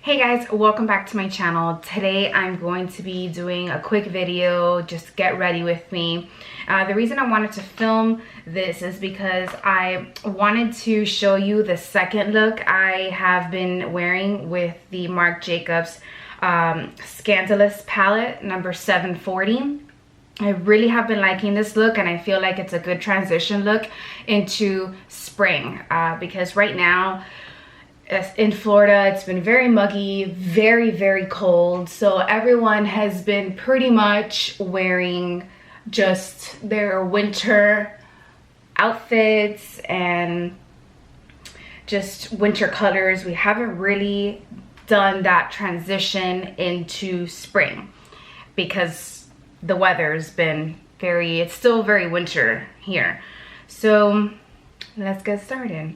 Hey guys, welcome back to my channel. Today I'm going to be doing a quick video. Just get ready with me. The reason I wanted to film this is because I wanted to show you the second look I have been wearing with the Marc Jacobs Scandalous palette number 740. I really have been liking this look, and I feel like it's a good transition look into spring because right now in Florida it's been very muggy, very cold, so everyone has been pretty much wearing just their winter outfits and just winter colors. We haven't really done that transition into spring because the weather's been it's still very winter here. So let's get started.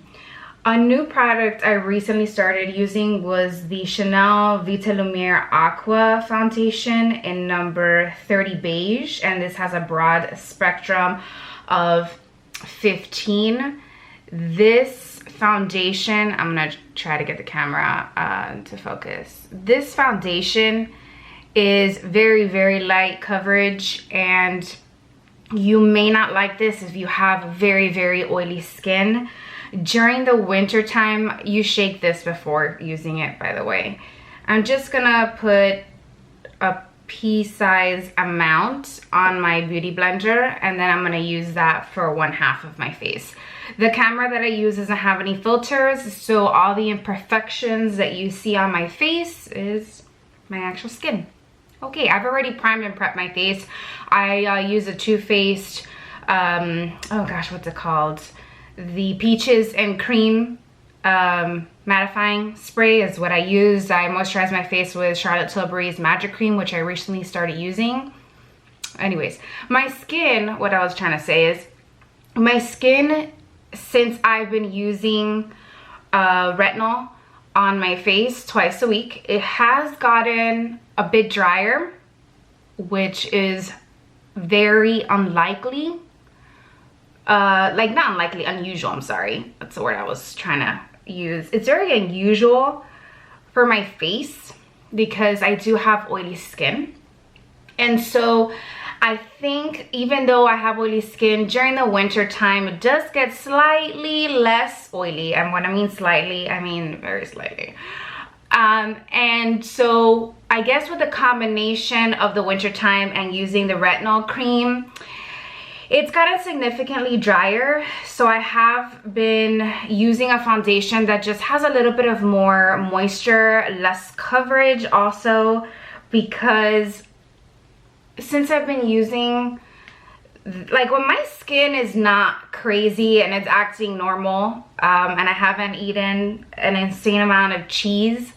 A new product I recently started using was the Chanel Vitalumiere Aqua foundation in number 30 beige, and this has a broad spectrum of 15. This foundation, I'm gonna try to get the camera to focus. This foundation is very light coverage, and you may not like this if you have very oily skin. During the winter time, you shake this before using it, by the way. I'm just gonna put a pea-size amount on my beauty blender, and then I'm gonna use that for 1/2 of my face. The camera that I use doesn't have any filters, so all the imperfections that you see on my face is my actual skin. Okay, I've already primed and prepped my face. I use a Too Faced, oh gosh, what's it called? The Peaches and Cream mattifying spray is what I use. I moisturize my face with Charlotte Tilbury's Magic Cream, which I recently started using. Anyways, my skin, what I was trying to say is, my skin, since I've been using retinol on my face twice a week, it has gotten a bit drier, which is very unlikely. Like not unlikely, unusual, I'm sorry. That's the word I was trying to use. It's very unusual for my face because I do have oily skin. And so I think even though I have oily skin, during the winter time, it does get slightly less oily. And when I mean slightly, I mean very slightly. And so I guess with the combination of the winter time and using the retinol cream, it's gotten significantly drier. So I have been using a foundation that just has a little bit of more moisture, less coverage also, because since I've been using, like when my skin is not crazy and it's acting normal, and I haven't eaten an insane amount of cheese,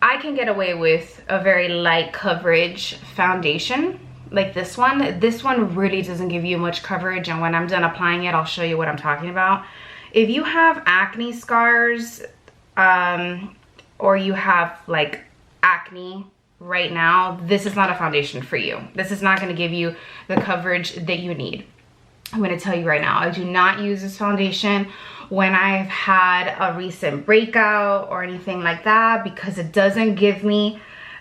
I can get away with a very light coverage foundation. Like this one really doesn't give you much coverage, and when I'm done applying it, I'll show you what I'm talking about. If you have acne scars, or you have like acne right now, this is not a foundation for you. This is not going to give you the coverage that you need. I'm going to tell you right now, I do not use this foundation when I've had a recent breakout or anything like that, because it doesn't give me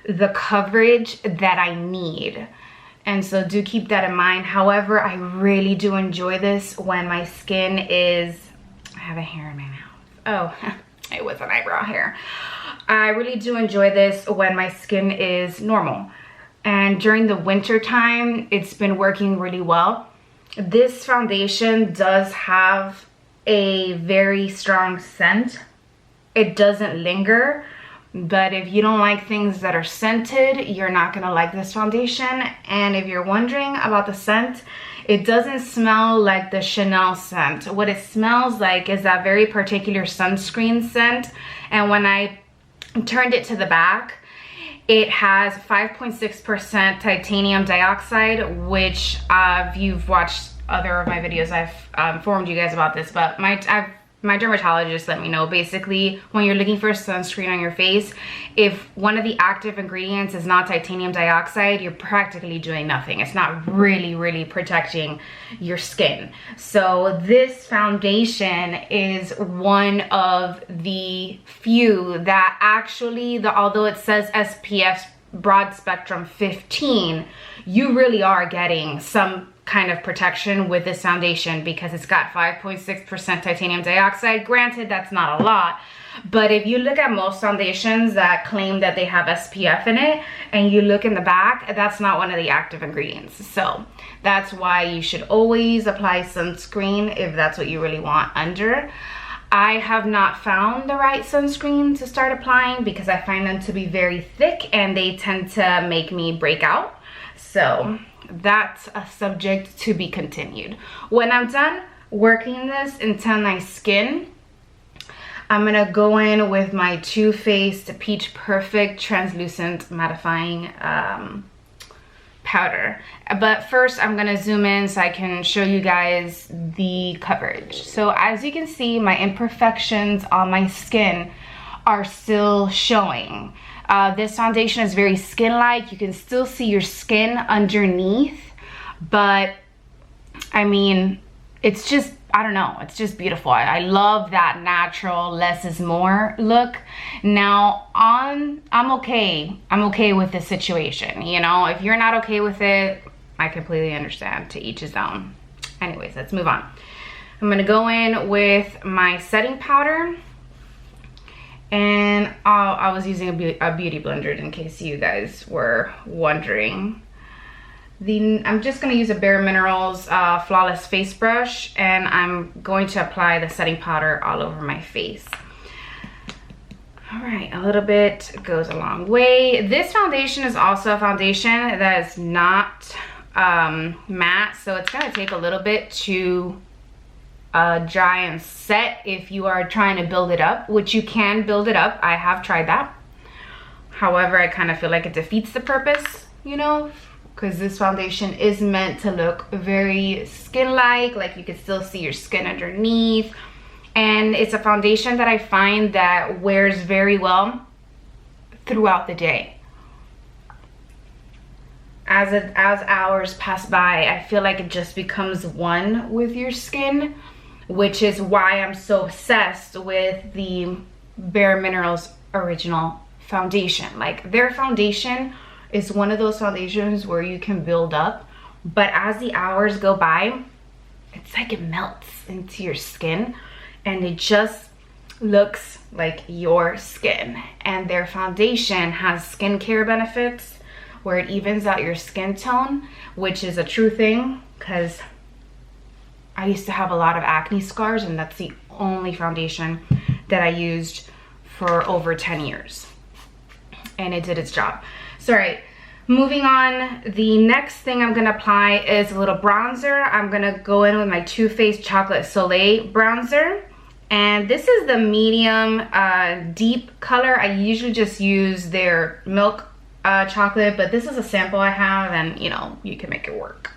the coverage that I need. And so do keep that in mind. However, I really do enjoy this when my skin is, I have a hair in my mouth. Oh, it was an eyebrow hair. I really do enjoy this when my skin is normal. And during the winter time, it's been working really well. This foundation does have a very strong scent. It doesn't linger. But if you don't like things that are scented, you're not gonna like this foundation. And if you're wondering about the scent, it doesn't smell like the Chanel scent. What it smells like is that very particular sunscreen scent. And when I turned it to the back, it has 5.6% titanium dioxide, which if you've watched other of my videos, I've informed you guys about this, but I've my dermatologist let me know, basically when you're looking for sunscreen on your face, if one of the active ingredients is not titanium dioxide, you're practically doing nothing. It's not really protecting your skin. So this foundation is one of the few that actually, although it says SPF broad spectrum 15, you really are getting some kind of protection with this foundation because it's got 5.6% titanium dioxide. Granted, that's not a lot, but if you look at most foundations that claim that they have SPF in it and you look in the back, that's not one of the active ingredients. So that's why you should always apply sunscreen if that's what you really want under. I have not found the right sunscreen to start applying because I find them to be very thick and they tend to make me break out. So that's a subject to be continued. When I'm done working this into my skin, I'm gonna go in with my Too Faced Peach Perfect Translucent Mattifying powder. But first I'm gonna zoom in so I can show you guys the coverage. So as you can see, my imperfections on my skin are still showing. This foundation is very skin-like. You can still see your skin underneath, but I mean, it's just, I don't know, it's just beautiful. I love that natural, less is more look. Now I'm okay with this situation. You know, if you're not okay with it, I completely understand. To each his own. Anyways, let's move on. I'm gonna go in with my setting powder. And I was using a beauty blender in case you guys were wondering. I'm just gonna use a Bare Minerals Flawless Face Brush, and I'm going to apply the setting powder all over my face. All right, a little bit goes a long way. This foundation is also a foundation that is not matte, so it's gonna take a little bit to dry and set if you are trying to build it up, which you can build it up. I have tried that. However, I kind of feel like it defeats the purpose, you know, because this foundation is meant to look very skin-like you can still see your skin underneath. And it's a foundation that I find that wears very well throughout the day. As hours pass by, I feel like it just becomes one with your skin, which is why I'm so obsessed with the Bare Minerals Original Foundation. Like, their foundation is one of those foundations where you can build up, but as the hours go by, it's like it melts into your skin and it just looks like your skin. And their foundation has skincare benefits where it evens out your skin tone, which is a true thing because I used to have a lot of acne scars, and that's the only foundation that I used for over 10 years. And it did its job. So, all right, moving on, the next thing I'm gonna apply is a little bronzer. I'm gonna go in with my Too Faced Chocolate Soleil bronzer. And this is the medium deep color. I usually just use their milk chocolate, but this is a sample I have, and you know, you can make it work.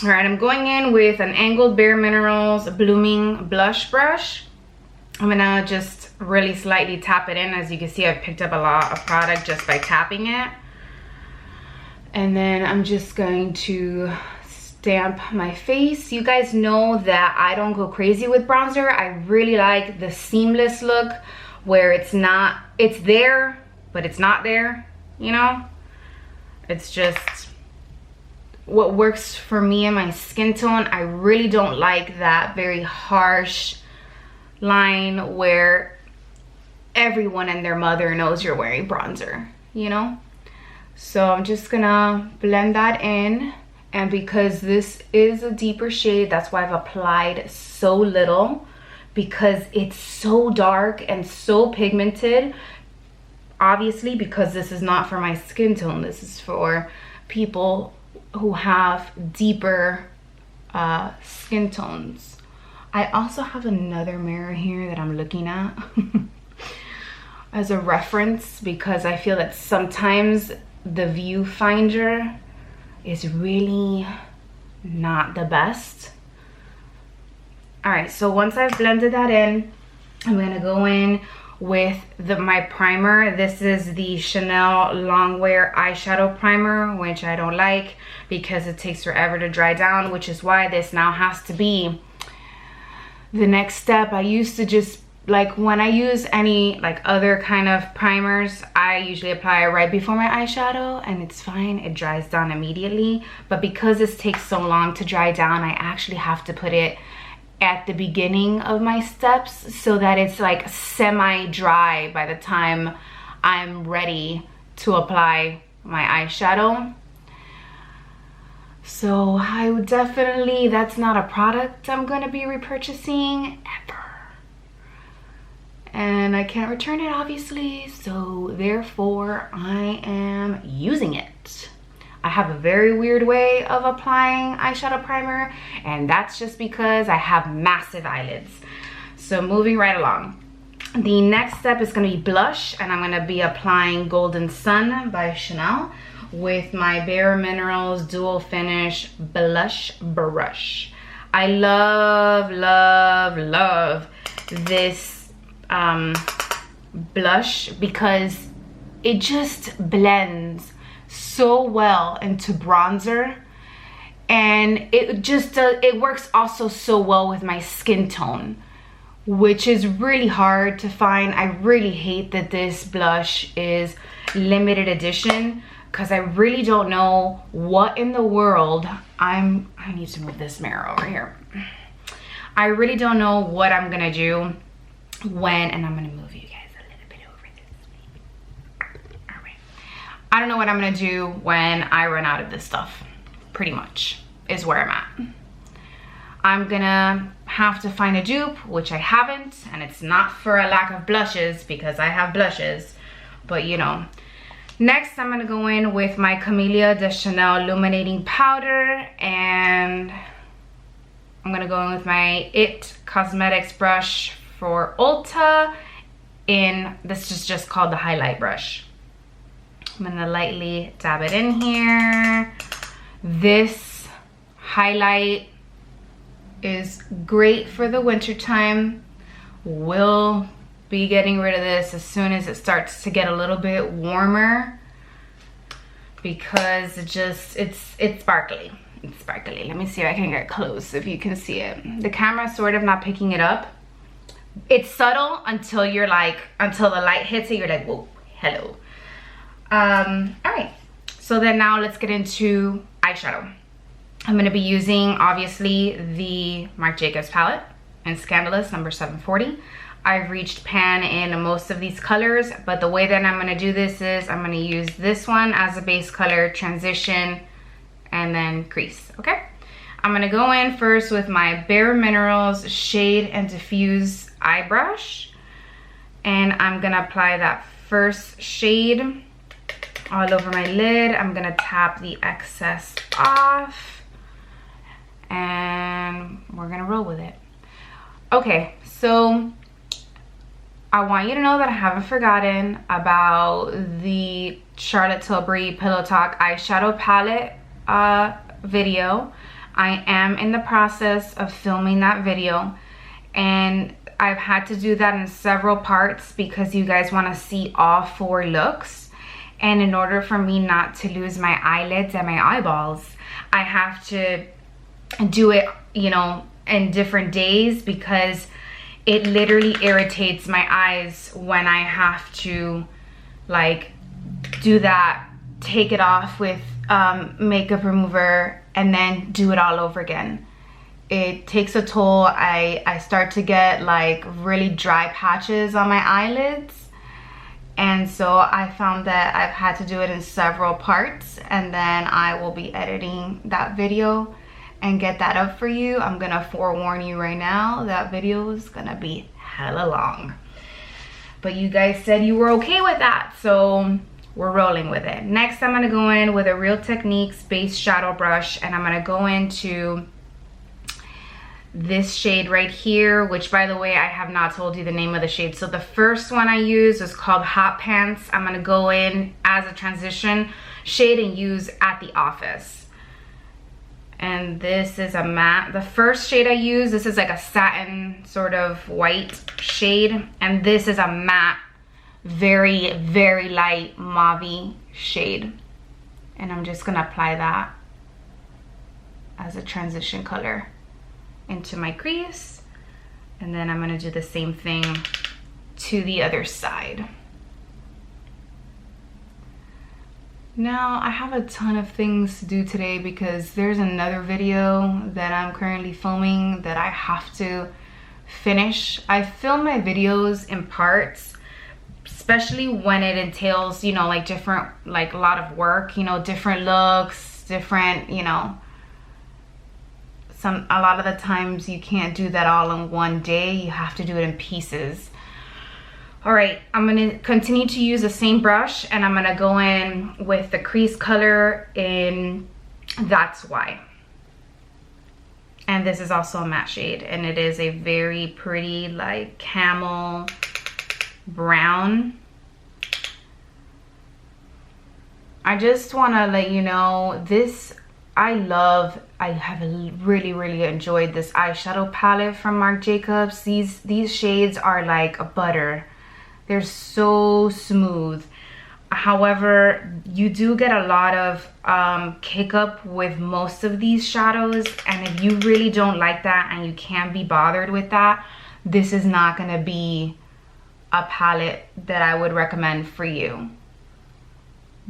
All right, I'm going in with an angled Bare Minerals Blooming Blush Brush. I'm gonna just really slightly tap it in. As you can see, I've picked up a lot of product just by tapping it. And then I'm just going to stamp my face. You guys know that I don't go crazy with bronzer. I really like the seamless look where it's there, but it's not there, you know? It's just what works for me and my skin tone. I really don't like that very harsh line where everyone and their mother knows you're wearing bronzer, you know? So I'm just gonna blend that in, and because this is a deeper shade, that's why I've applied so little, because it's so dark and so pigmented. Obviously, because this is not for my skin tone, this is for people who have deeper skin tones. I also have another mirror here that I'm looking at as a reference, because I feel that sometimes the viewfinder is really not the best. All right, so once I've blended that in, I'm gonna go in with my primer. This is the Chanel Longwear eyeshadow primer, which I don't like because it takes forever to dry down, which is why this now has to be the next step. I used to just, like, when I use any like other kind of primers, I usually apply it right before my eyeshadow and it's fine, it dries down immediately. But because this takes so long to dry down, I actually have to put it at the beginning of my steps so that it's like semi-dry by the time I'm ready to apply my eyeshadow. So I would definitely, that's not a product I'm gonna be repurchasing ever. And I can't return it obviously, so therefore I am using it. I have a very weird way of applying eyeshadow primer, and that's just because I have massive eyelids. So moving right along. The next step is gonna be blush, and I'm gonna be applying Golden Sun by Chanel with my Bare Minerals Dual Finish Blush Brush. I love, love, love this blush because it just blends so well into bronzer, and it just it works also so well with my skin tone, which is really hard to find. I really hate that this blush is limited edition because I really don't know what in the world I need to move this mirror over here. I really don't know what I'm gonna do when, and I'm gonna move you guys a little bit over this. All right. I don't know what I'm gonna do when I run out of this stuff, pretty much, is where I'm at. I'm gonna have to find a dupe, which I haven't, and it's not for a lack of blushes because I have blushes, but you know. Next, I'm gonna go in with my Camellia de Chanel Illuminating Powder, and I'm gonna go in with my IT Cosmetics brush for Ulta, this is just called the highlight brush. I'm gonna lightly dab it in here. This highlight is great for the winter time. We'll be getting rid of this as soon as it starts to get a little bit warmer because it's sparkly. It's sparkly. Let me see if I can get close if you can see it. The camera's sort of not picking it up. It's subtle until you're like, until the light hits it, you're like, whoa, hello. All right, so then now let's get into eyeshadow. I'm gonna be using, obviously, the Marc Jacobs palette in Scandalous number 740. I've reached pan in most of these colors, but the way that I'm gonna do this is I'm gonna use this one as a base color, transition, and then crease, okay? I'm gonna go in first with my Bare Minerals Shade and Diffuse eye brush, and I'm gonna apply that first shade all over my lid. I'm gonna tap the excess off, and we're gonna roll with it. Okay, so I want you to know that I haven't forgotten about the Charlotte Tilbury Pillow Talk eyeshadow palette video. I am in the process of filming that video, and I've had to do that in several parts because you guys want to see all 4 looks. And in order for me not to lose my eyelids and my eyeballs, I have to do it, you know, in different days because it literally irritates my eyes when I have to like do that, take it off with makeup remover and then do it all over again. It takes a toll. I start to get like really dry patches on my eyelids, and so I found that I've had to do it in several parts, and then I will be editing that video and get that up for you. I'm gonna forewarn you right now, that video is gonna be hella long, but you guys said you were okay with that, so we're rolling with it. Next, I'm gonna go in with a Real Techniques base shadow brush, and I'm gonna go into this shade right here, which by the way, I have not told you the name of the shade. So the first one I used is called Hot Pants. I'm gonna go in as a transition shade and use at the office. And this is a matte. The first shade I use, this is like a satin sort of white shade. And this is a matte, very, very light mauve shade. And I'm just gonna apply that as a transition color into my crease. And then I'm gonna do the same thing to the other side. Now, I have a ton of things to do today because there's another video that I'm currently filming that I have to finish. I film my videos in parts, especially when it entails, you know, like different, like a lot of work, you know, different looks, different, you know, a lot of the times you can't do that all in one day. You have to do it in pieces. All right, I'm gonna continue to use the same brush and I'm gonna go in with the crease color in That's Why. And this is also a matte shade and it is a very pretty like camel brown. I just wanna let you know this, I have really enjoyed this eyeshadow palette from Marc Jacobs. These shades are like butter. They're so smooth. However, you do get a lot of kick up with most of these shadows, and if you really don't like that and you can't be bothered with that, this is not gonna be a palette that I would recommend for you.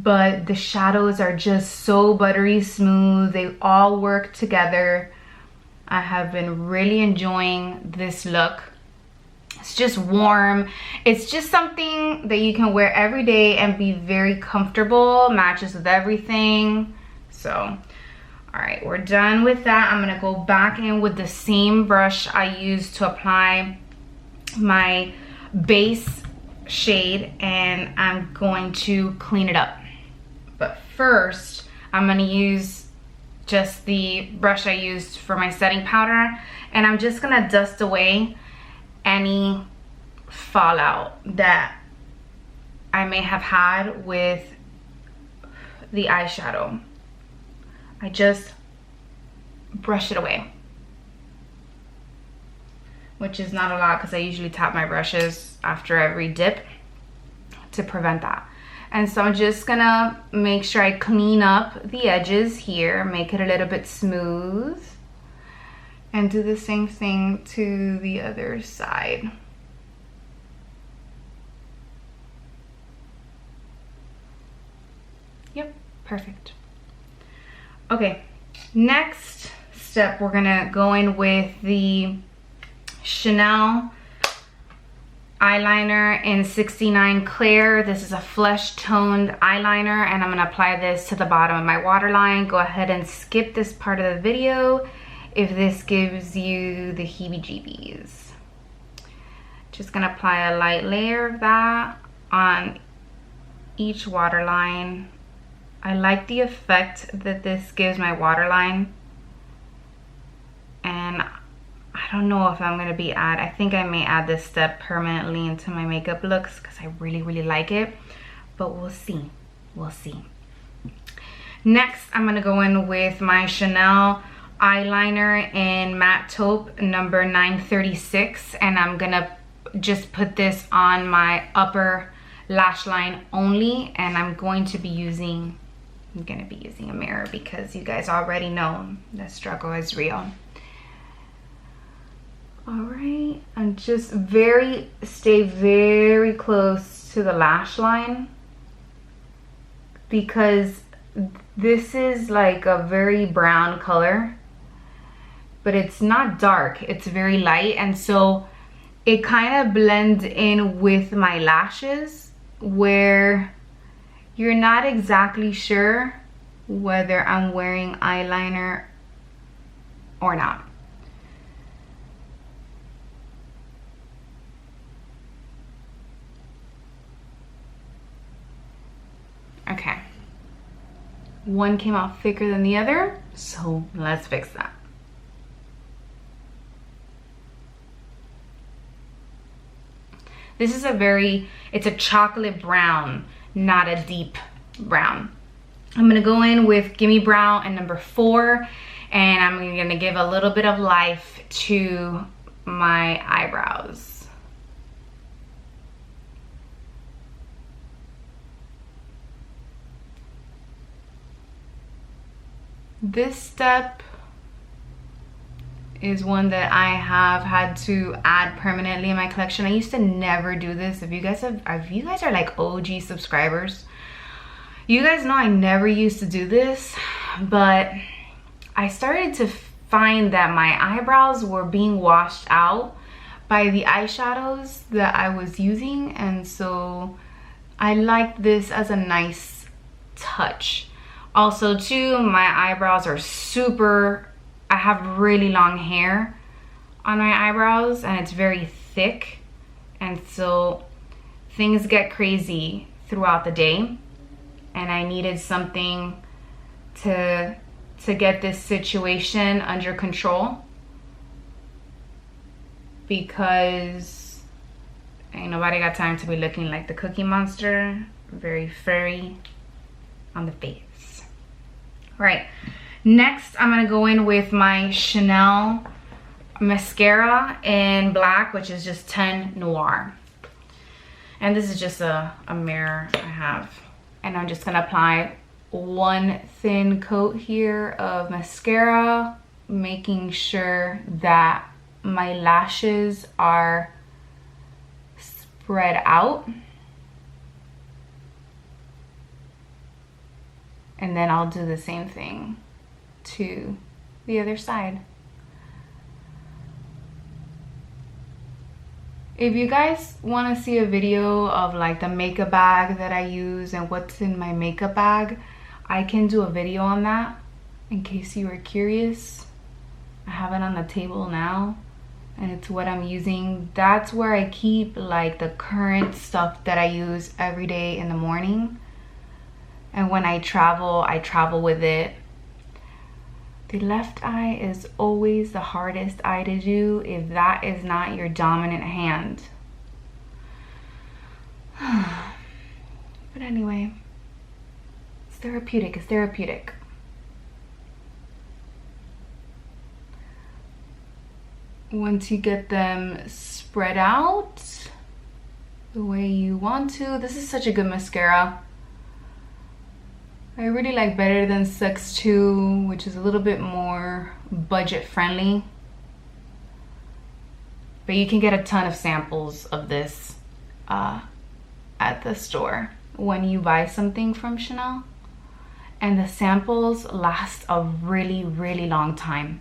But the shadows are just so buttery smooth. They all work together. I have been really enjoying this look. It's just warm. It's just something that you can wear every day and be very comfortable. Matches with everything. So, all right, we're done with that. I'm gonna go back in with the same brush I used to apply my base shade, and I'm going to clean it up. But first, I'm gonna use just the brush I used for my setting powder, and I'm just gonna dust away any fallout that I may have had with the eyeshadow. I just brush it away, which is not a lot because I usually tap my brushes after every dip to prevent that. And so I'm just gonna make sure I clean up the edges here, make it a little bit smooth, and do the same thing to the other side. Yep, perfect. Okay, next step, we're gonna go in with the Chanel eyeliner in 69 Clear. This is a flesh toned eyeliner, and I'm gonna apply this to the bottom of my waterline. Go ahead and skip this part of the video if this gives you the heebie-jeebies. Just gonna apply a light layer of that on each waterline. I like the effect that this gives my waterline, and I don't know if I'm gonna I think I may add this step permanently into my makeup looks because I really like it, but we'll see, Next, I'm gonna go in with my Chanel eyeliner in Matte Taupe number 936, and I'm gonna just put this on my upper lash line only, and I'm gonna be using a mirror because you guys already know the struggle is real. All right, and just stay very close to the lash line because this is like a very brown color, but it's not dark, it's very light, and so it kind of blends in with my lashes where you're not exactly sure whether I'm wearing eyeliner or not. Okay, one came out thicker than the other, so let's fix that. This is it's a chocolate brown, not a deep brown. I'm gonna go in with Gimme Brown and number 4, and I'm gonna give a little bit of life to my eyebrows. This step is one that I have had to add permanently in my collection. I used to never do this. If you guys are like OG subscribers, you guys know I never used to do this, but I started to find that my eyebrows were being washed out by the eyeshadows that I was using, and so I liked this as a nice touch. Also too, my eyebrows are I have really long hair on my eyebrows and it's very thick, and so things get crazy throughout the day, and I needed something to get this situation under control, because ain't nobody got time to be looking like the Cookie Monster, very furry on the face. All right, next I'm gonna go in with my Chanel mascara in black, which is just 10 Noir, and this is just a mirror I have, and I'm just gonna apply one thin coat here of mascara, making sure that my lashes are spread out, and then I'll do the same thing to the other side. If you guys want to see a video of like the makeup bag that I use and what's in my makeup bag, I can do a video on that in case you are curious. I have it on the table now, and it's what I'm using. That's where I keep like the current stuff that I use every day in the morning, and when I travel with it. The left eye is always the hardest eye to do if that is not your dominant hand. But anyway, it's therapeutic, it's therapeutic. Once you get them spread out the way you want to, this is such a good mascara. I really like Better Than Sex 2, which is a little bit more budget friendly. But you can get a ton of samples of this at the store when you buy something from Chanel. And the samples last a really, really long time.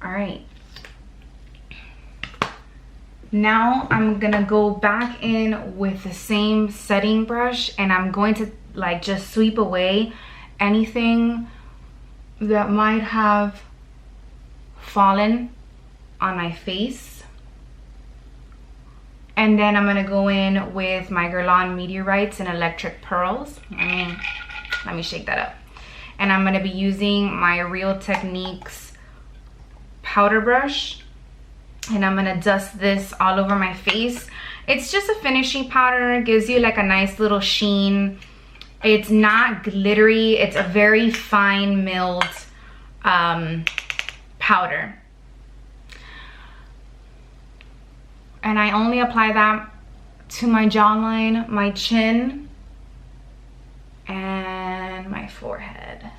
All right. Now I'm gonna go back in with the same setting brush, and I'm going to like just sweep away anything that might have fallen on my face. And then I'm gonna go in with my Guerlain Meteorites and Electric Pearls. Let me shake that up. And I'm gonna be using my Real Techniques powder brush, and I'm gonna dust this all over my face. It's just a finishing powder. It gives you like a nice little sheen. It's not glittery. It's a very fine milled powder. And I only apply that to my jawline, my chin, and my forehead.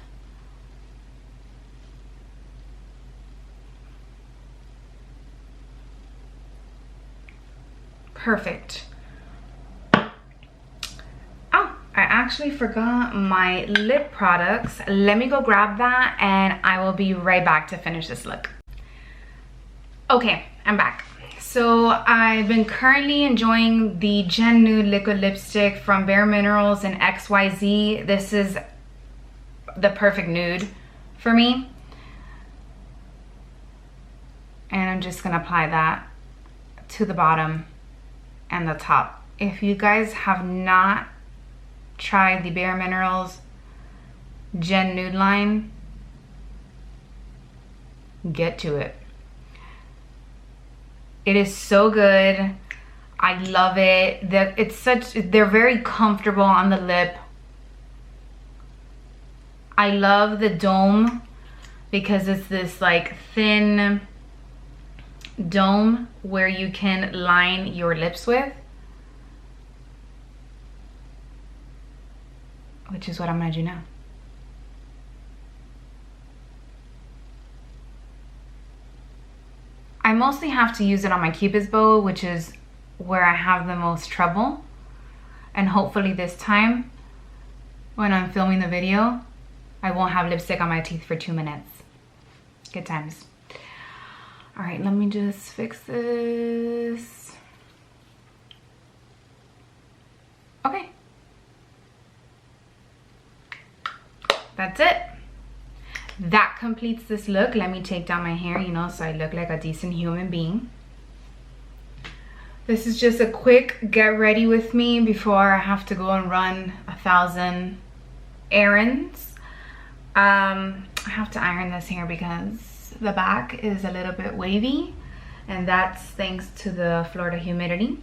Perfect. Oh, I actually forgot my lip products. Let me go grab that and I will be right back to finish this look. Okay, I'm back. So I've been currently enjoying the Gen Nude liquid lipstick from Bare Minerals and XYZ. This is the perfect nude for me. And I'm just gonna apply that to the bottom and the top. If you guys have not tried the Bare Minerals Gen Nude line, get to it. It is so good. I love it. They're very comfortable on the lip. I love the dome because it's this like thin dome where you can line your lips with, which is what I'm gonna do now. I mostly have to use it on my Cupid's bow, which is where I have the most trouble. And hopefully this time, when I'm filming the video, I won't have lipstick on my teeth for 2 minutes. Good times. All right, let me just fix this. Okay. That's it. That completes this look. Let me take down my hair, you know, so I look like a decent human being. This is just a quick get ready with me before I have to go and run 1,000 errands. I have to iron this hair because the back is a little bit wavy, and that's thanks to the Florida humidity.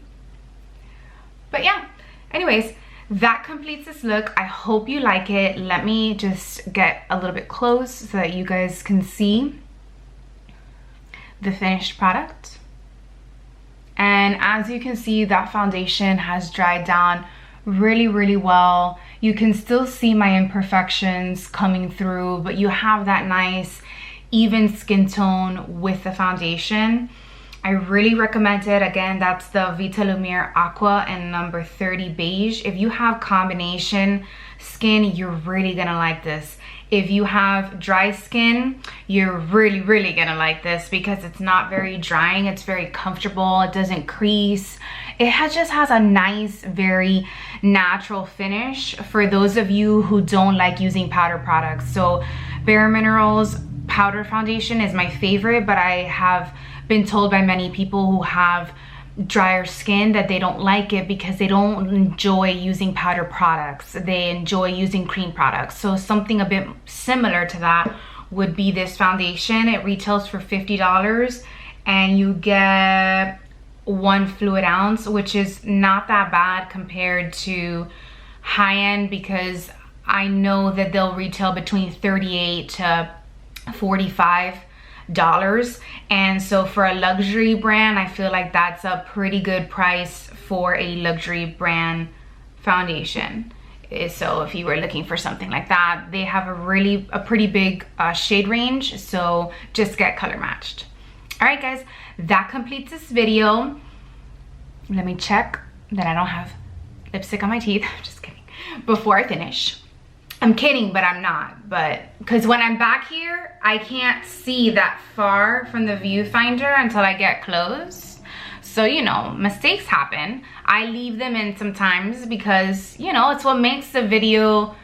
But yeah, anyways, that completes this look. I hope you like it. Let me just get a little bit close so that you guys can see the finished product. And as you can see, that foundation has dried down really, really well. You can still see my imperfections coming through, but you have that nice even skin tone with the foundation. I really recommend it. Again, that's the Vitalumiere Aqua and number 30 beige. If you have combination skin, you're really gonna like this. If you have dry skin, you're really, really gonna like this because it's not very drying. It's very comfortable. It doesn't crease. Just has a nice, very natural finish for those of you who don't like using powder products. So Bare Minerals powder foundation is my favorite, but I have been told by many people who have drier skin that they don't like it because they don't enjoy using powder products. They enjoy using cream products. So something a bit similar to that would be this foundation. It retails for $50 and you get 1 fluid ounce, which is not that bad compared to high-end, because I know that they'll retail between $38 to $45. And so for a luxury brand, I feel like that's a pretty good price for a luxury brand foundation. So if you were looking for something like that, they have a pretty big shade range, so just get color matched. All right guys, that completes this video. Let me check that I don't have lipstick on my teeth. Just kidding. Before I finish. I'm kidding, but I'm not. But because when I'm back here, I can't see that far from the viewfinder until I get close. So, you know, mistakes happen. I leave them in sometimes because, you know, it's what makes the video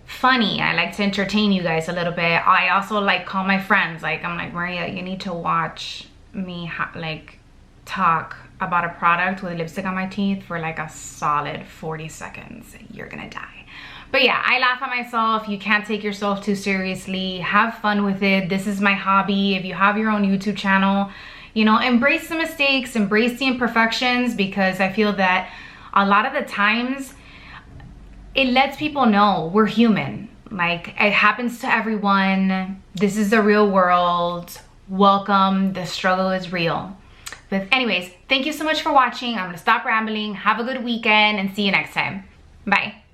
funny. I like to entertain you guys a little bit. I also like call my friends. Like, I'm like, Maria, you need to watch me like talk about a product with lipstick on my teeth for like a solid 40 seconds. You're gonna die. But yeah, I laugh at myself. You can't take yourself too seriously. Have fun with it. This is my hobby. If you have your own YouTube channel, you know, embrace the mistakes, embrace the imperfections, because I feel that a lot of the times it lets people know we're human. Like, it happens to everyone. This is the real world. Welcome. The struggle is real. But anyways, thank you so much for watching. I'm gonna stop rambling. Have a good weekend and see you next time. Bye.